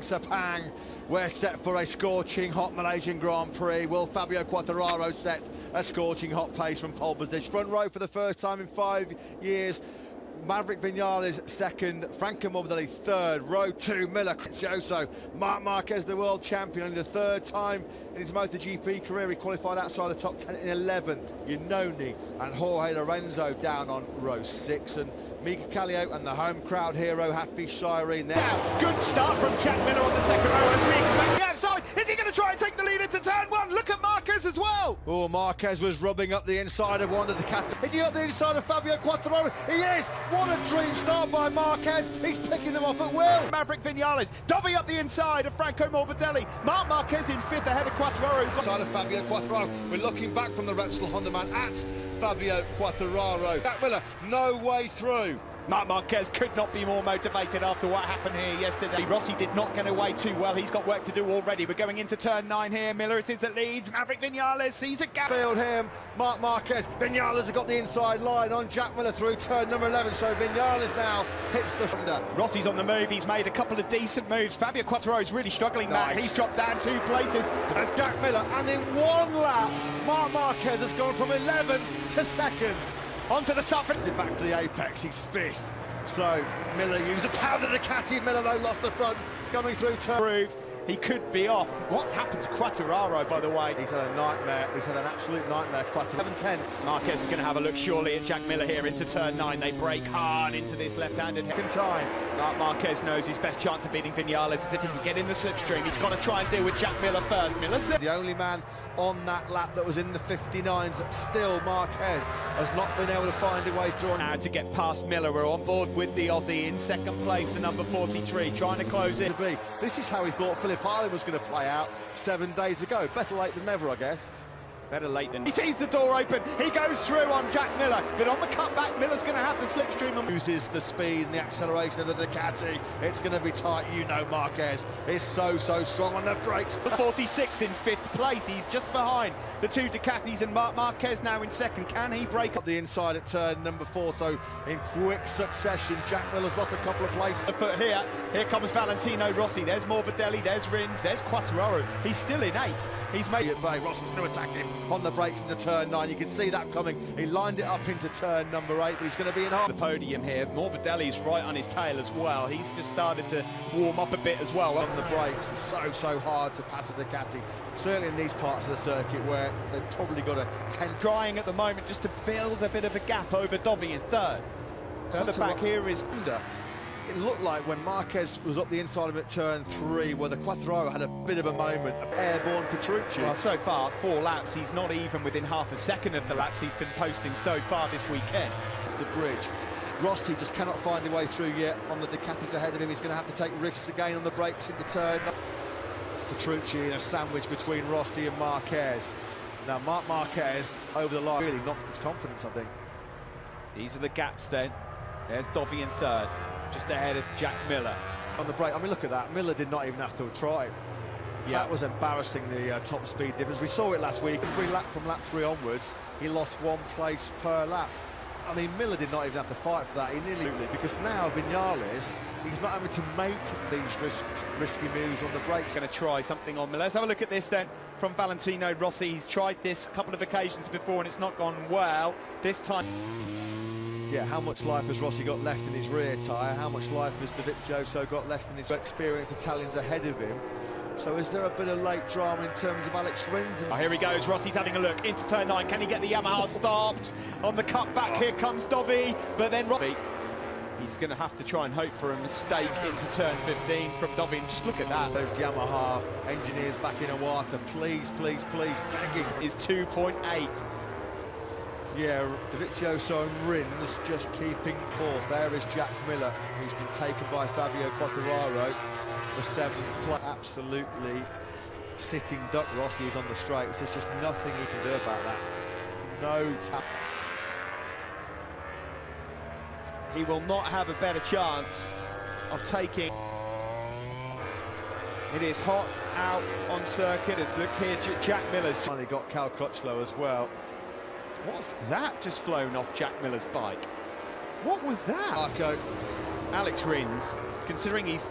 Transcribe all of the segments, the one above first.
Sepang. We're set for a scorching hot Malaysian Grand Prix. Will Fabio Quartararo set a scorching hot pace from pole position? Front row for the first time in 5 years. Maverick Vinales second, Franco Morbidelli third, row 2, Miller, Cazioso, Marquez the world champion, only the third time in his Motogp career he qualified outside the top 10 in 11th, Iannone and Jorge Lorenzo down on row 6, and Mika Kallio and the home crowd hero Happy Shireen there. Now, good start from Jack Miller on the second row as we expect the outside. Is he going to try and take the lead into turn 1? Look at Marquez as well. Oh, Marquez was rubbing up the inside of one of the Ducati. Is he up the inside of Fabio Quartararo? He is! What a dream start by Marquez. He's picking them off at will. Maverick Vinales, Dobby up the inside of Franco Morbidelli. Marquez in 5th ahead of Quartararo. Side of Fabio Quartararo. We're looking back from the Repsol Honda man at Fabio Quartararo. Jack Miller, no way through. Marquez could not be more motivated after what happened here yesterday. Rossi did not get away too well. He's got work to do already. We're going into turn 9 here. Miller it is that leads. Maverick Vinales sees a gap. Field him. Marquez. Vinales has got the inside line on Jack Miller through turn number 11. So Vinales now hits the Honda. Rossi's on the move. He's made a couple of decent moves. Fabio Quartararo is really struggling now. He's dropped down 2 places. As Jack Miller, and in one lap, Marquez has gone from 11th to 2nd. Onto the surface. Back to the apex, he's 5th. So Miller used a pound of the Ducati. Miller though lost the front, coming through turn. He could be off. What's happened to Quartararo, by the way? He's had a nightmare. He's had an absolute nightmare. 7/10. Marquez is going to have a look surely at Jack Miller here into turn 9. They break hard into this left-handed Second time. Marquez knows his best chance of beating Vinales is if he can get in the slipstream. He's got to try and deal with Jack Miller first. The only man on that lap that was in the 59s, still Marquez has not been able to find a way through. Now to get past Miller, we're on board with the Aussie in 2nd place, the number 43, trying to close it. This is how he thought Phillip Island was going to play out 7 days ago. Better late than never, I guess. Better late than... He sees the door open, he goes through on Jack Miller, but on the cutback, Miller's going to have the slipstream. And uses the speed and the acceleration of the Ducati. It's going to be tight, you know. Marquez is so strong on the brakes. The 46 in 5th place, he's just behind the 2 Ducatis, and Marquez now in 2nd. Can he break up the inside at turn number 4? So in quick succession, Jack Miller's lost a couple of places. The foot here comes Valentino Rossi, there's Morbidelli, there's Rins, there's Quartararo. He's still in 8th. He's made it. Rossi's going to attack him on the brakes into turn 9. You can see that coming. He lined it up into turn number 8, but he's going to be in half. The podium here. Morbidelli's right on his tail as well. He's just started to warm up a bit as well. On the brakes, it's so hard to pass a Ducati. Certainly in these parts of the circuit where they've probably got a 10. Trying at the moment just to build a bit of a gap over Dovi in 3rd. Further back here is Honda. It looked like when Marquez was up the inside of it at turn 3, where the Quartararo had a bit of a moment of airborne Petrucci. Well, so far, 4 laps, he's not even within half a second of the laps he's been posting so far this weekend. It's the bridge. Rossi just cannot find a way through yet on the Ducatis ahead of him. He's going to have to take risks again on the brakes into turn. Petrucci in a sandwich between Rossi and Marquez. Now, Marquez over the line really knocked his confidence, I think. These are the gaps then. There's Dovi in 3rd. Just ahead of Jack Miller. On the brake, I mean, look at that. Miller did not even have to try. Yeah. That was embarrassing, the top speed difference. We saw it last week. From lap 3 onwards, he lost 1 place per lap. I mean, Miller did not even have to fight for that. He nearly, because now Vinales, he's not having to make these risky moves on the brakes. Going to try something on Miller. Let's have a look at this then from Valentino Rossi. He's tried this a couple of occasions before and it's not gone well. This time... Yeah, how much life has Rossi got left in his rear tyre? How much life has Dovizioso got left in his experienced Italians ahead of him? So is there a bit of late drama in terms of Alex Rins? Oh, here he goes, Rossi's having a look into turn 9. Can he get the Yamaha stopped? On the cutback, here comes Dovi, but then Rossi. He's going to have to try and hope for a mistake into turn 15 from Dovi. And just look at that. Those Yamaha engineers back in Iwata, please, begging. Is 2.8. Yeah, Dovizioso and Rins just keeping 4th. There is Jack Miller, who's been taken by Fabio Quartararo for 7th place. Absolutely sitting duck. Rossi is on the straights. There's just nothing he can do about that. No tap. He will not have a better chance of taking. It is hot out on circuit. As look here, Jack Miller's finally got Cal Crutchlow as well. What's that just flown off Jack Miller's bike? What was that? Marco. Alex Rins, considering he's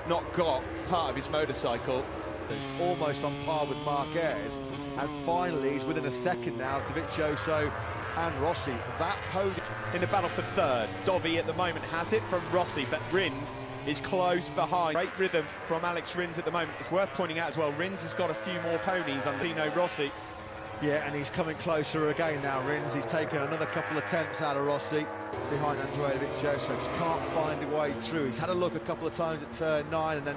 not got part of his motorcycle. It's almost on par with Marquez, and finally he's within a second now of Dovizioso and Rossi. That podium in the battle for third. Dovi at the moment has it from Rossi, but Rins is close behind. Great rhythm from Alex Rins at the moment. It's worth pointing out as well, Rins has got a few more ponies under Dino Rossi. Yeah, and he's coming closer again now, Rins. He's taken another couple of attempts out of Rossi behind Andrea Dovizioso. Just can't find a way through. He's had a look a couple of times at turn 9 and then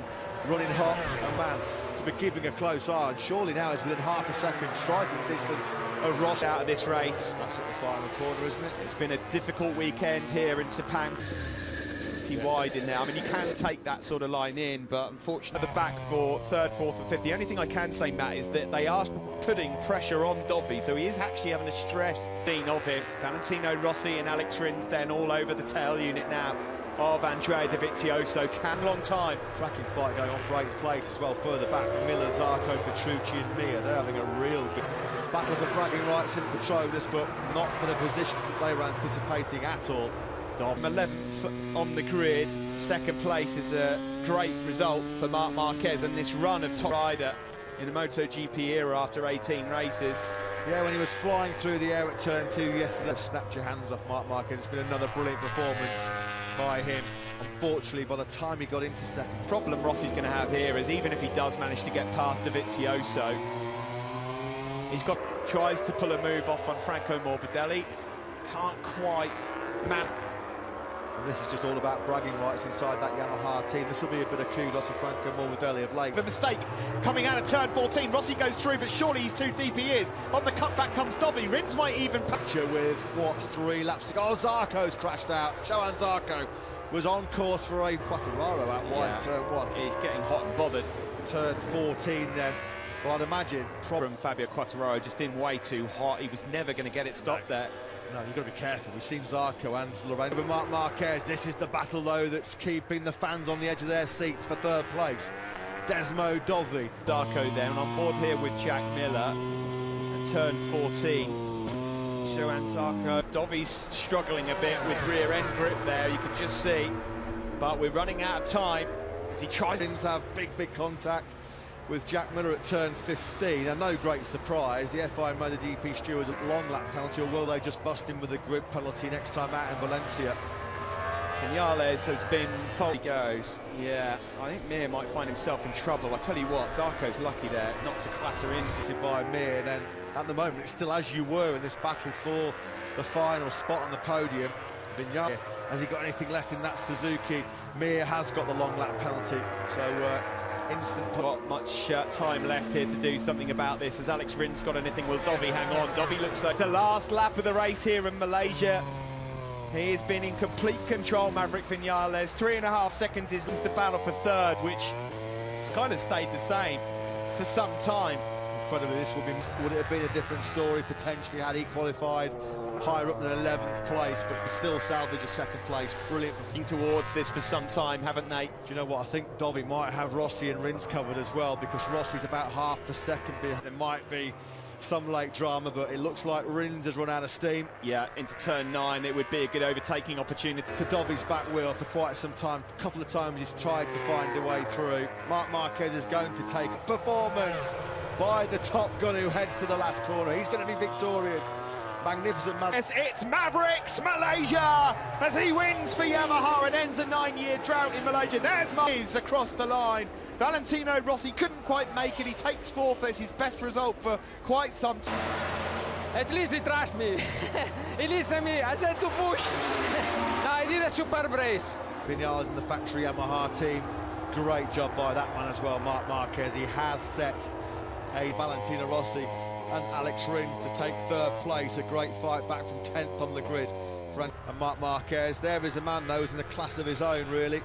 running hot. And man, to be keeping a close eye, and surely now he's within half a second striking distance of Rossi out of this race. That's at the final corner, isn't it? It's been a difficult weekend here in Sepang. Wide in there. I mean, you can take that sort of line in, but unfortunately the back for third, fourth and fifth. The only thing I can say, Matt, is that they are putting pressure on Dovi, so he is actually having a stress scene of him. Valentino Rossi and Alex Rins then all over the tail unit now of Andrea Dovizioso. Long time. Cracking fight going on for 8th place as well further back. Miller, Zarco, Petrucci and Mia, they're having a real good battle for bragging rights in Petronas, but not for the positions that they were anticipating at all. 11th on the grid. Second place is a great result for Marc Marquez and this run of top rider in the Motogp era after 18 races. Yeah, when he was flying through the air at turn 2 yesterday, snapped your hands off Marc Marquez. It's been another brilliant performance by him. Unfortunately, by the time he got into second. The problem Rossi's going to have here is even if he does manage to get past Dovizioso, tries to pull a move off on Franco Morbidelli, can't quite man. And this is just all about bragging rights inside that Yamaha team. This will be a bit of kudos to Franco Morbidelli of late. The mistake coming out of turn 14. Rossi goes through, but surely he's too deep. He is. On the cutback comes Dovi. Rins might even picture with, what, 3 laps to go. Oh, Zarco's crashed out. Johan Zarco was on course for a Quattararo out wide turn 1. He's getting hot and bothered. Turn 14 then. Well, I'd imagine problem Fabio Quattararo just in way too hot. He was never going to get it stopped there. No, you've got to be careful. We've seen Zarco and Lorraine. But Marc Marquez, this is the battle, though, that's keeping the fans on the edge of their seats for third place. Desmo Dovi. Zarco then on board here with Jack Miller. And turn 14. Johan Zarco. Dovi's struggling a bit with rear end grip there, you can just see. But we're running out of time as he tries to have big contact with Jack Miller at turn 15, and no great surprise, the FI Motogp stewards a long lap penalty, or will they just bust him with a grip penalty next time out in Valencia? Vinales has been full. He goes, yeah, I think Mir might find himself in trouble. I tell you what, Zarco's lucky there not to clatter into by Mir. Then at the moment it's still as you were in this battle for the final spot on the podium. Vinales, has he got anything left in that Suzuki? Mir has got the long lap penalty, so instant. Not much time left here to do something about this. Has Alex Rins got anything? Will Dovi hang on? Dovi looks like it's the last lap of the race here in Malaysia. He has been in complete control, Maverick Vinales. 3.5 seconds is the battle for third, which has kind of stayed the same for some time. Incredibly, this would it have been a different story potentially had he qualified higher up than 11th place, but still salvage a second place. Brilliant. Looking towards this for some time, haven't they? Do you know what? I think Dovi might have Rossi and Rins covered as well, because Rossi's about half a second behind. There might be some late drama, but it looks like Rins has run out of steam. Yeah, into turn 9, it would be a good overtaking opportunity. To Dovi's back wheel for quite some time. A couple of times he's tried to find a way through. Marc Marquez is going to take performance by the top gun who heads to the last corner. He's going to be victorious. Magnificent Yes, it's Mavericks Malaysia as he wins for Yamaha and ends a 9-year drought in Malaysia. There's Marquez across the line. Valentino Rossi couldn't quite make it. He takes 4th. It's his best result for quite some time. At least he trusts me. He listened to me. I said to push. No, I did a superb race. Vinales and the factory Yamaha team. Great job by that one as well, Marc Marquez. He has set a Valentino Rossi and Alex Rins to take 3rd place. A great fight back from 10th on the grid. And Marc Marquez, there is a man though who's in a class of his own, really.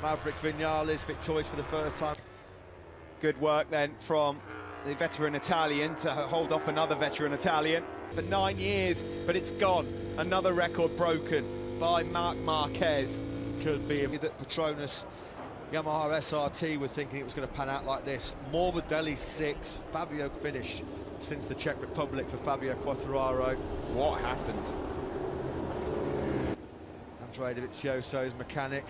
Maverick Vinales victorious for the first time. Good work then from the veteran Italian to hold off another veteran Italian for 9 years, but it's gone. Another record broken by Marc Marquez. Could be that Petronas Yamaha SRT were thinking it was going to pan out like this. Morbidelli 6, Fabio finished since the Czech Republic for Fabio Quattararo. What happened? Andrea Dovizioso's mechanic.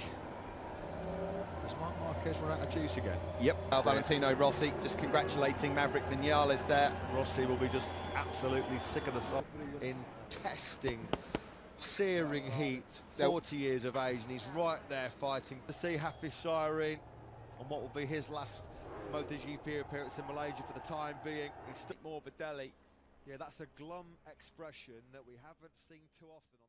Was Marc Marquez Marquez run out of juice again? Yep, Valentino Rossi just congratulating Maverick Vinales there. Rossi will be just absolutely sick of the sun in testing, searing heat, 40 years of age, and he's right there fighting. To see Happy Siren on what will be his last Motogp appearance in Malaysia for the time being. He's still more Videlli. Yeah, that's a glum expression that we haven't seen too often.